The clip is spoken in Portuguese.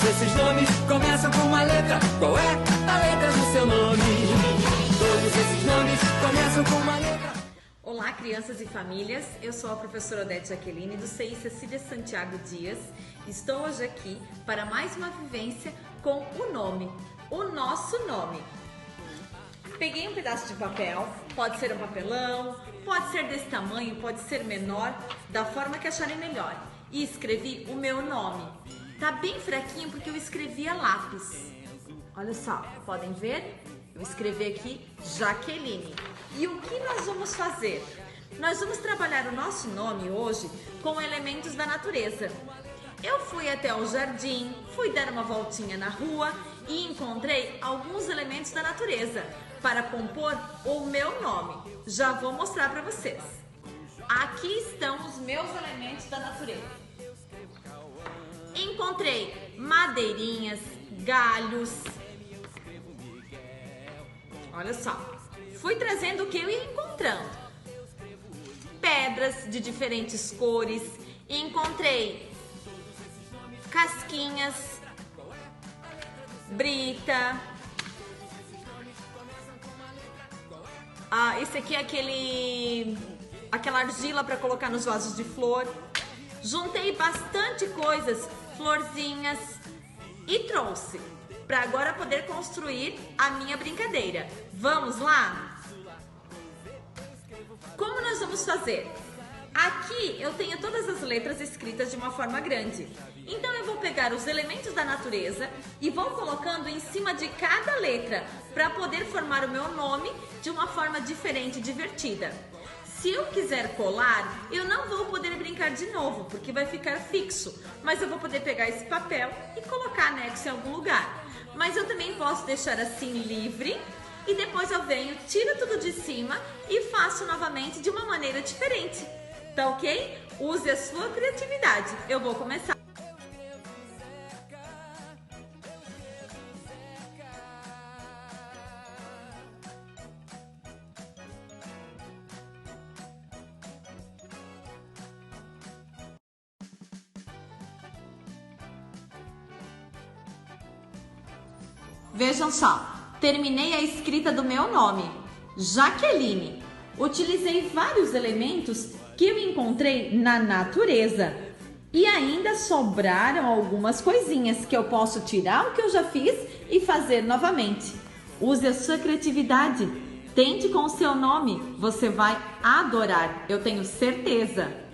esses nomes começam com uma letra. Qual é a letra do seu nome? Todos esses nomes começam com uma letra. Olá, crianças e famílias. Eu sou a professora Odete Jaqueline do CI Cecília Santiago Dias. Estou hoje aqui para mais uma vivência com o nome, o nosso nome. Peguei um pedaço de papel, pode ser um papelão, pode ser desse tamanho, pode ser menor, da forma que acharem melhor. E escrevi o meu nome. Tá bem fraquinho porque eu escrevi a lápis. Olha só, podem ver? Eu escrevi aqui Jaqueline. E o que nós vamos fazer? Nós vamos trabalhar o nosso nome hoje com elementos da natureza. Eu fui até o jardim, fui dar uma voltinha na rua e encontrei alguns elementos da natureza para compor o meu nome. Já vou mostrar para vocês. Aqui estão os meus elementos da natureza. Encontrei madeirinhas, galhos. Olha só. Fui trazendo o que eu ia encontrando. Pedras de diferentes cores. Encontrei casquinhas, brita. Esse aqui é aquela argila para colocar nos vasos de flor. Juntei bastante coisas, florzinhas, e trouxe para agora poder construir a minha brincadeira. Vamos lá? Como nós vamos fazer? Aqui eu tenho todas as letras escritas de uma forma grande. Então eu vou pegar os elementos da natureza e vou colocando em cima de cada letra para poder formar o meu nome de uma forma diferente e divertida. Se eu quiser colar, eu não vou poder brincar de novo, porque vai ficar fixo. Mas eu vou poder pegar esse papel e colocar anexo em algum lugar. Mas eu também posso deixar assim livre e depois eu venho, tiro tudo de cima e faço novamente de uma maneira diferente. Tá ok? Use a sua criatividade. Eu vou começar. Vejam só, terminei a escrita do meu nome, Jaqueline. Utilizei vários elementos que eu encontrei na natureza. E ainda sobraram algumas coisinhas que eu posso tirar o que eu já fiz e fazer novamente. Use a sua criatividade. Tente com o seu nome, você vai adorar, eu tenho certeza.